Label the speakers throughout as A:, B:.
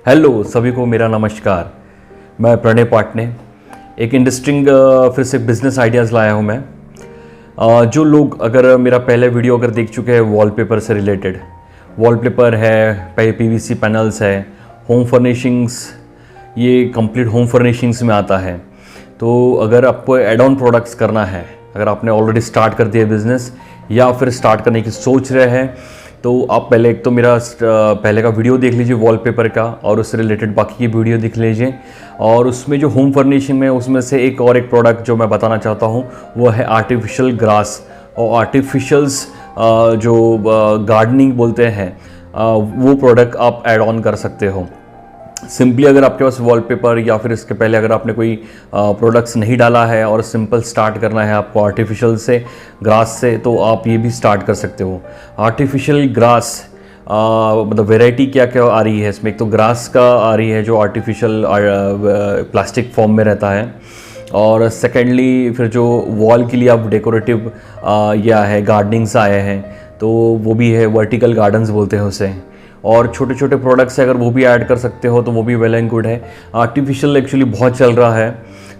A: Hello सभी को मेरा नमस्कार। मैं प्रणय पाटने एक इंटरेस्टिंग फिर से बिजनेस आइडियाज़ लाया हूँ मैं। जो लोग अगर मेरा पहले वीडियो अगर देख चुके हैं वॉलपेपर से रिलेटेड, वॉलपेपर है, पीवीसी पैनल्स है, होम फर्निशिंग्स, ये कंप्लीट होम फर्निशिंग्स में आता है। तो अगर आपको एड ऑन प्रोडक्ट्स करना है, अगर आपने ऑलरेडी स्टार्ट कर दिया बिज़नेस या फिर स्टार्ट करने की सोच रहे हैं, तो आप पहले एक तो मेरा पहले का वीडियो देख लीजिए वॉलपेपर का, और उससे रिलेटेड बाकी की वीडियो देख लीजिए। और उसमें जो होम फर्निशिंग में उसमें से एक प्रोडक्ट जो मैं बताना चाहता हूँ वो है आर्टिफिशियल ग्रास। और आर्टिफिशियल्स जो गार्डनिंग बोलते हैं, वो प्रोडक्ट आप ऐड ऑन कर सकते हो। सिंपली अगर आपके पास वॉलपेपर या फिर इसके पहले अगर आपने कोई प्रोडक्ट्स नहीं डाला है और सिंपल स्टार्ट करना है आपको आर्टिफिशियल से, ग्रास से, तो आप ये भी स्टार्ट कर सकते हो। आर्टिफिशियल ग्रास मतलब वैरायटी क्या क्या आ रही है इसमें। एक तो ग्रास का आ रही है जो आर्टिफिशियल प्लास्टिक फॉर्म में रहता है, और सेकेंडली फिर जो वॉल के लिए आप डेकोरेटिव या है गार्डनिंग्स आए हैं, तो वो भी है, वर्टिकल गार्डन्स बोलते हैं उसे। और छोटे छोटे प्रोडक्ट्स है, अगर वो भी ऐड कर सकते हो तो वो भी वेल एंड गुड है। आर्टिफिशियल एक्चुअली बहुत चल रहा है,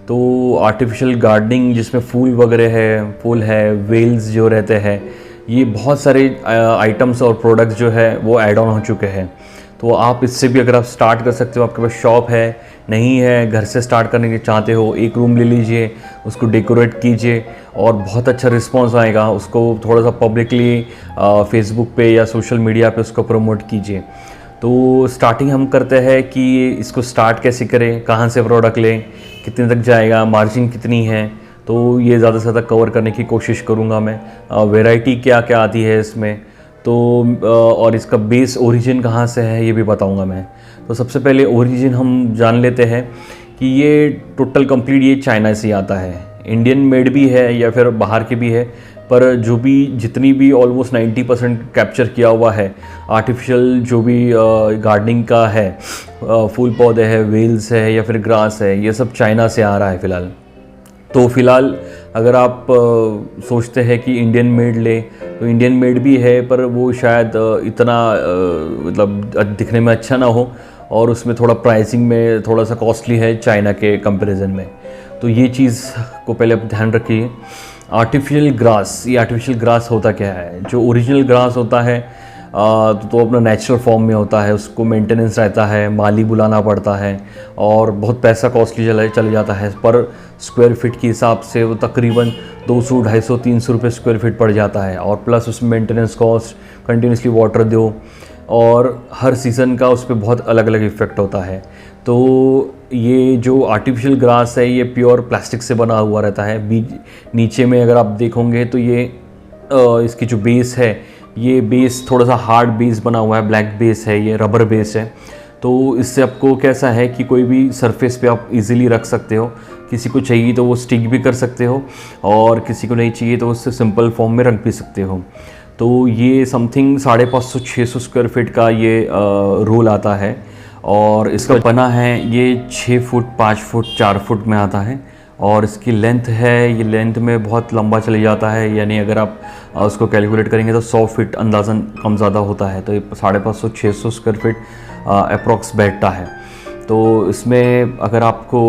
A: तो आर्टिफिशियल गार्डनिंग जिसमें फूल वगैरह है, फूल है, वेल्स जो रहते हैं, ये बहुत सारे आइटम्स और प्रोडक्ट्स जो है वो ऐड ऑन हो चुके हैं। तो आप इससे भी अगर आप स्टार्ट कर सकते हो। आपके पास शॉप है, नहीं है, घर से स्टार्ट करने के चाहते हो, एक रूम ले लीजिए, उसको डेकोरेट कीजिए और बहुत अच्छा रिस्पांस आएगा। उसको थोड़ा सा पब्लिकली फेसबुक पे या सोशल मीडिया पे उसको प्रमोट कीजिए। तो स्टार्टिंग हम करते हैं कि इसको स्टार्ट कैसे करें, कहाँ से प्रोडक्ट लें, कितने तक जाएगा, मार्जिन कितनी है, तो ये ज़्यादा से ज़्यादा कवर करने की कोशिश करूँगा मैं। वैरायटी क्या क्या आती है इसमें, तो और इसका बेस ओरिजिन कहाँ से है ये भी बताऊंगा मैं। तो सबसे पहले ओरिजिन हम जान लेते हैं कि ये टोटल कंप्लीट ये चाइना से आता है। इंडियन मेड भी है या फिर बाहर के भी है, पर जो भी जितनी भी ऑलमोस्ट 90% कैप्चर किया हुआ है आर्टिफिशियल जो भी गार्डनिंग का है, फूल पौधे है, वेल्स है या फिर ग्रास है, ये सब चाइना से आ रहा है फ़िलहाल। तो फ़िलहाल अगर आप सोचते हैं कि इंडियन मेड ले, तो इंडियन मेड भी है, पर वो शायद इतना मतलब दिखने में अच्छा ना हो, और उसमें थोड़ा प्राइसिंग में थोड़ा सा कॉस्टली है चाइना के कंपैरिजन में। तो ये चीज़ को पहले आप ध्यान रखिए। आर्टिफिशियल ग्रास, ये आर्टिफिशियल ग्रास होता क्या है? जो ओरिजिनल ग्रास होता है तो अपना नेचुरल फॉर्म में होता है, उसको मेंटेनेंस रहता है, माली बुलाना पड़ता है और बहुत पैसा कॉस्टली चले जाता है। पर स्क्वायर फीट के हिसाब से वो तकरीबन 200, 250, 300 रुपये स्क्वायर फीट पड़ जाता है। और प्लस उसमें मेंटेनेंस कॉस्ट, कंटिन्यूसली वाटर दो, और हर सीज़न का उस पर बहुत अलग अलग इफ़ेक्ट होता है। तो ये जो आर्टिफिशियल ग्रास है ये प्योर प्लास्टिक से बना हुआ रहता है। बीज नीचे में अगर आप देखोगे तो ये इसकी जो बेस है, ये बेस थोड़ा सा हार्ड बेस बना हुआ है, ब्लैक बेस है, ये रबर बेस है। तो इससे आपको कैसा है कि कोई भी सरफेस पे आप इजीली रख सकते हो। किसी को चाहिए तो वो स्टिक भी कर सकते हो, और किसी को नहीं चाहिए तो उससे सिंपल फॉर्म में रख भी सकते हो। तो ये समथिंग 550-600 स्क्वायर फीट का ये रोल आता है, और इसका बना है ये 6 फुट, 5 फुट, 4 फुट में आता है। और इसकी लेंथ है, ये लेंथ में बहुत लंबा चले जाता है, यानी अगर आप उसको कैलकुलेट करेंगे तो 100 फीट अंदाज़न कम ज़्यादा होता है। तो ये 550-600 स्क्वायर फीट अप्रॉक्स बैठता है। तो इसमें अगर आपको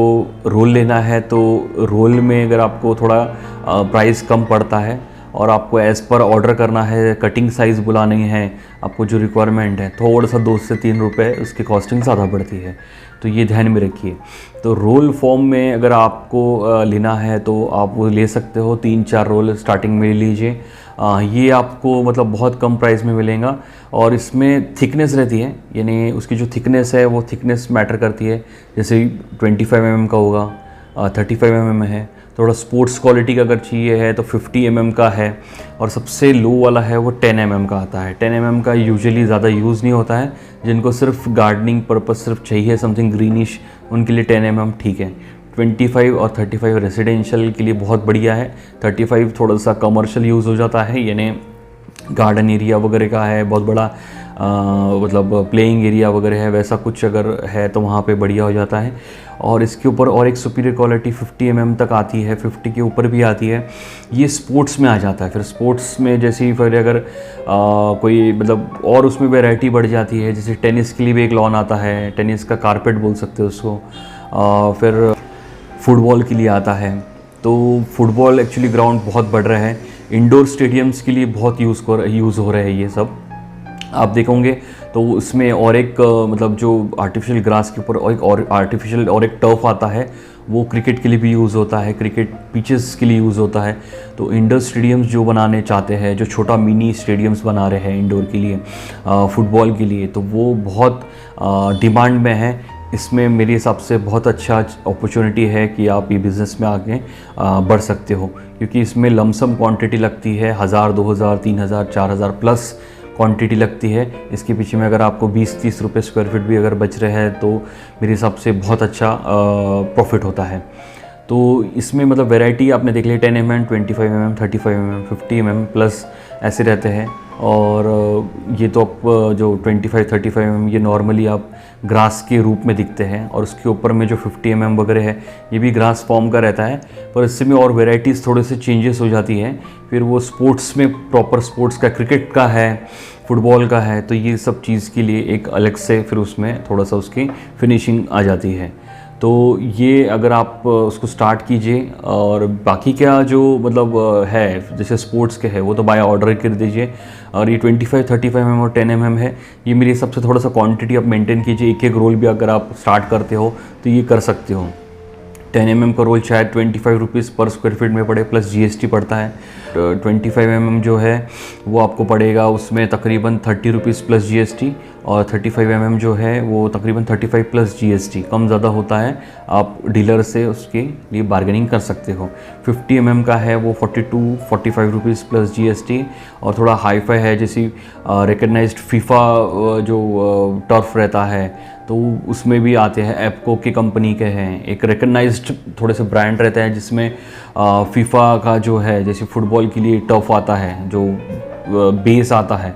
A: रोल लेना है तो रोल में अगर आपको थोड़ा प्राइस कम पड़ता है, और आपको एज़ पर ऑर्डर करना है, कटिंग साइज़ बुलानी है, आपको जो रिक्वायरमेंट है, थोड़ा सा 2 से 3 रुपये उसकी कॉस्टिंग ज़्यादा बढ़ती है। तो ये ध्यान में रखिए। तो रोल फॉर्म में अगर आपको लेना है तो आप वो ले सकते हो, 3-4 रोल स्टार्टिंग में ले लीजिए। ये आपको मतलब बहुत कम प्राइस में मिलेगा। और इसमें थिकनेस रहती है, यानी उसकी जो थिकनेस है वो थिकनेस मैटर करती है। जैसे 25 mm का होगा, 35 mm है। थोड़ा स्पोर्ट्स क्वालिटी का अगर चाहिए है तो 50 mm का है, और सबसे लो वाला है वो 10 mm का आता है। 10 mm का यूजुअली ज़्यादा यूज़ नहीं होता है, जिनको सिर्फ गार्डनिंग पर्पस सिर्फ चाहिए समथिंग ग्रीनिश, उनके लिए 10 mm ठीक है। 25 और 35 रेसिडेंशियल के लिए बहुत बढ़िया है। 35 थोड़ा सा कमर्शियल यूज़ हो जाता है, यानी गार्डन एरिया वगैरह का है, बहुत बड़ा मतलब प्लेइंग एरिया वगैरह है, वैसा कुछ अगर है तो वहाँ पे बढ़िया हो जाता है। और इसके ऊपर और एक सुपीरियर क्वालिटी 50 mm तक आती है, 50 के ऊपर भी आती है। ये स्पोर्ट्स में आ जाता है। फिर स्पोर्ट्स में जैसे फिर अगर कोई मतलब और उसमें वैरायटी बढ़ जाती है, जैसे टेनिस के लिए भी एक लॉन आता है, टेनिस का कारपेट बोल सकते हो उसको। फिर फुटबॉल के लिए आता है। तो फुटबॉल एक्चुअली ग्राउंड बहुत बढ़ रहा है, इंडोर स्टेडियम्स के लिए बहुत यूज़ हो रहे हैं ये सब। आप देखोगे तो उसमें और एक मतलब जो आर्टिफिशियल ग्रास के ऊपर और आर्टिफिशियल और एक टर्फ आता है, वो क्रिकेट के लिए भी यूज़ होता है, क्रिकेट पिचेस के लिए यूज़ होता है। तो इंडोर स्टेडियम्स जो बनाने चाहते हैं, जो छोटा मिनी स्टेडियम्स बना रहे हैं इंडोर के लिए, फुटबॉल के लिए, तो वो बहुत डिमांड में है। इसमें मेरे हिसाब से बहुत अच्छा अपॉर्चुनिटी है कि आप ये बिज़नेस में आगे बढ़ सकते हो, क्योंकि इसमें लमसम क्वांटिटी लगती है, 1000, 2000, 3000, 4000 प्लस क्वांटिटी लगती है। इसके पीछे में अगर आपको 20-30 रुपये स्क्वायर फीट भी अगर बच रहे हैं तो मेरे हिसाब से बहुत अच्छा प्रॉफिट होता है। तो इसमें मतलब वैरायटी आपने देख ली, 10 mm, 25 mm, 35 mm, 50 mm plus ऐसे रहते हैं। और ये तो आप जो 25-35 mm ये नॉर्मली आप ग्रास के रूप में दिखते हैं, और उसके ऊपर में जो 50 mm वगैरह है ये भी ग्रास फॉर्म का रहता है, पर इससे में और वेराइटीज़ थोड़े से चेंजेस हो जाती हैं। फिर वो स्पोर्ट्स में प्रॉपर स्पोर्ट्स का, क्रिकेट का है, फुटबॉल का है, तो ये सब चीज़ के लिए एक अलग से फिर उसमें थोड़ा सा उसकी फिनिशिंग आ जाती है। तो ये अगर आप उसको स्टार्ट कीजिए, और बाकी क्या जो मतलब है जैसे स्पोर्ट्स के है वो तो बाय ऑर्डर कर दीजिए। और ये 25, 35 mm और 10 mm है, ये मेरे हिसाब से थोड़ा सा क्वांटिटी आप मेंटेन कीजिए। एक एक रोल भी अगर आप स्टार्ट करते हो तो ये कर सकते हो। 10 mm का रोल शायद 25 रुपीज़ पर स्क्वायर फीट में पड़े, प्लस GST पड़ता है। 25 mm जो है वो आपको पड़ेगा उसमें तकरीबन 30 रुपीज़ प्लस GST, और 35 mm जो है वो तकरीबन 35 प्लस GST, कम ज़्यादा होता है। आप डीलर से उसके लिए बार्गेनिंग कर सकते हो। 50 mm का है वो 42-45 रुपीज़ प्लस GST, और थोड़ा हाई फाई है, जैसे रिकग्नाइज्ड फीफा जो टर्फ रहता है तो उसमें भी आते हैं, एप्को की कंपनी के हैं, एक रिकग्नाइज्ड थोड़े से ब्रांड रहते हैं जिसमें फीफा का जो है जैसे फुटबॉल के लिए टर्फ आता है, जो बेस आता है,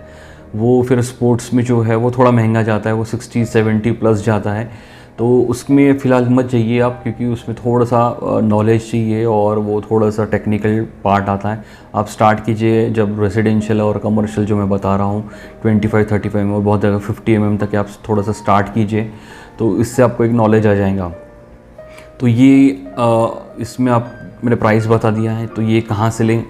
A: वो फिर स्पोर्ट्स में जो है वो थोड़ा महंगा जाता है, वो 60-70 प्लस जाता है। तो उसमें फ़िलहाल मत जाइए आप, क्योंकि उसमें थोड़ा सा नॉलेज चाहिए और वो थोड़ा सा टेक्निकल पार्ट आता है। आप स्टार्ट कीजिए जब रेजिडेंशियल और कमर्शियल जो मैं बता रहा हूँ 25-35 mm और बहुत ज़्यादा 50 mm तक आप थोड़ा सा स्टार्ट कीजिए, तो इससे आपको एक नॉलेज आ जाएगा। तो ये इसमें आप मैंने प्राइस बता दिया है। तो ये कहाँ से लें?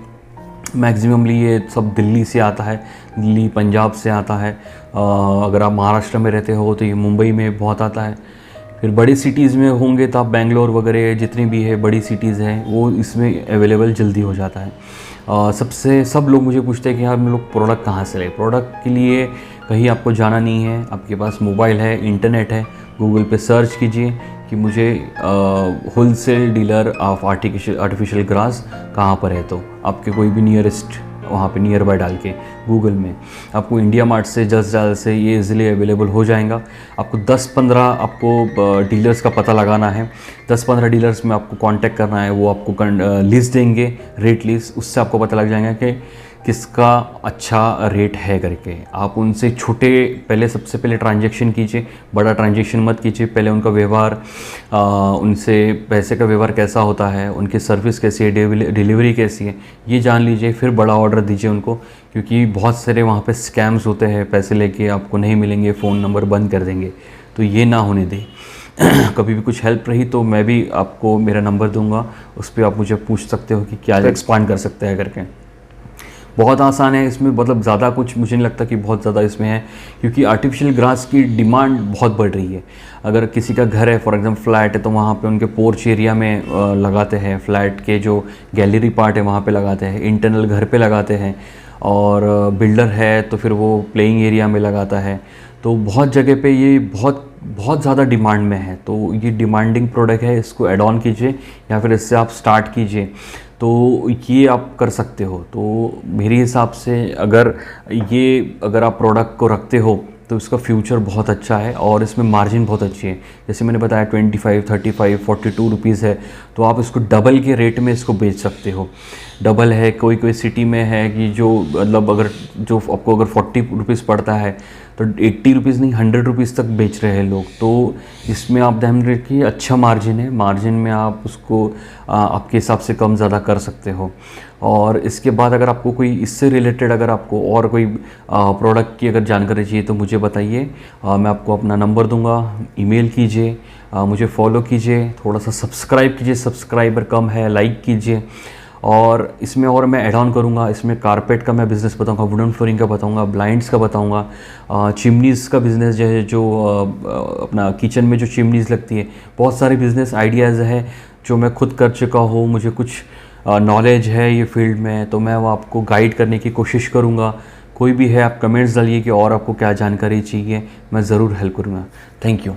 A: मैक्सिममली ये सब दिल्ली से आता है, दिल्ली पंजाब से आता है। अगर आप महाराष्ट्र में रहते हो तो ये मुंबई में बहुत आता है। फिर बड़ी सिटीज़ में होंगे तो आप बेंगलोर वगैरह जितनी भी है बड़ी सिटीज़ हैं वो इसमें अवेलेबल जल्दी हो जाता है। सब लोग मुझे पूछते हैं कि हम लोग प्रोडक्ट कहाँ से लें। प्रोडक्ट के लिए कहीं आपको जाना नहीं है, आपके पास मोबाइल है, इंटरनेट है, गूगल पे सर्च कीजिए कि मुझे wholesale dealer of artificial grass कहाँ पर है, तो आपके कोई भी नियरेस्ट वहाँ पे नियर बाय डाल के गूगल में आपको इंडिया मार्ट से जस्ट से ये इजीली अवेलेबल हो जाएगा। आपको 10-15 आपको डीलर्स का पता लगाना है, 10-15 डीलर्स में आपको कांटेक्ट करना है, वो आपको लिस्ट देंगे, रेट लिस्ट, उससे आपको पता लग जाएगा कि किसका अच्छा रेट है करके। आप उनसे छोटे पहले सबसे पहले ट्रांजैक्शन कीजिए, बड़ा ट्रांजैक्शन मत कीजिए। पहले उनका व्यवहार, उनसे पैसे का व्यवहार कैसा होता है, उनकी सर्विस कैसी है, डिलीवरी कैसी है, ये जान लीजिए, फिर बड़ा ऑर्डर दीजिए उनको। क्योंकि बहुत सारे वहाँ पे स्कैम्स होते हैं, पैसे लेके आपको नहीं मिलेंगे, फ़ोन नंबर बंद कर देंगे, तो ये ना होने दें। कभी भी कुछ हेल्प रही तो मैं भी आपको मेरा नंबर दूंगा, उस पर आप मुझे पूछ सकते हो कि क्या एक्सपांड कर सकते हैं करके। बहुत आसान है इसमें, मतलब ज़्यादा कुछ मुझे नहीं लगता कि बहुत ज़्यादा इसमें है, क्योंकि आर्टिफिशियल ग्रास की डिमांड बहुत बढ़ रही है। अगर किसी का घर है, फॉर एग्जांपल फ्लैट है, तो वहाँ पे उनके पोर्च एरिया में लगाते हैं, फ्लैट के जो गैलरी पार्ट है वहाँ पे लगाते हैं, इंटरनल घर पे लगाते हैं, और बिल्डर है तो फिर वो प्लेइंग एरिया में लगाता है। तो बहुत जगह पे ये बहुत ज़्यादा डिमांड में है। तो ये डिमांडिंग प्रोडक्ट है, इसको एड ऑन कीजिए या फिर इससे आप स्टार्ट कीजिए, तो ये आप कर सकते हो। तो मेरे हिसाब से अगर आप प्रोडक्ट को रखते हो तो इसका फ्यूचर बहुत अच्छा है और इसमें मार्जिन बहुत अच्छी है। जैसे मैंने बताया 25, 35, 42 रुपीज़ है, तो आप इसको डबल के रेट में इसको बेच सकते हो। डबल है, कोई कोई सिटी में है कि जो मतलब अगर जो आपको अगर 40 रुपीज़ पड़ता है तो 80 रुपीज़ नहीं 100 रुपीज़ तक बेच रहे हैं लोग। तो इसमें आप ध्यान रखिए, अच्छा मार्जिन है, मार्जिन में आप उसको आपके हिसाब से कम ज़्यादा कर सकते हो। और इसके बाद अगर आपको कोई इससे रिलेटेड अगर आपको और कोई प्रोडक्ट की अगर जानकारी चाहिए तो मुझे बताइए, मैं आपको अपना नंबर दूंगा, ईमेल कीजिए, मुझे फॉलो कीजिए, थोड़ा सा सब्सक्राइब कीजिए, सब्सक्राइबर कम है, लाइक कीजिए। और इसमें और मैं ऐड ऑन करूँगा, इसमें कारपेट का मैं बिज़नेस बताऊँगा, वुडन फ्लोरिंग का बताऊँगा, ब्लाइंड्स का बताऊँगा, चिमनीज़ का बिज़नेस जो है, जो अपना किचन में जो चिमनीज़ लगती है, बहुत सारे बिज़नेस आइडियाज़ है जो मैं खुद कर चुका हूँ, मुझे कुछ नॉलेज है ये फील्ड में, तो मैं वो आपको गाइड करने की कोशिश करूँगा। कोई भी है आप कमेंट्स डालिए कि और आपको क्या जानकारी चाहिए, मैं ज़रूर हेल्प करूँगा। Thank you.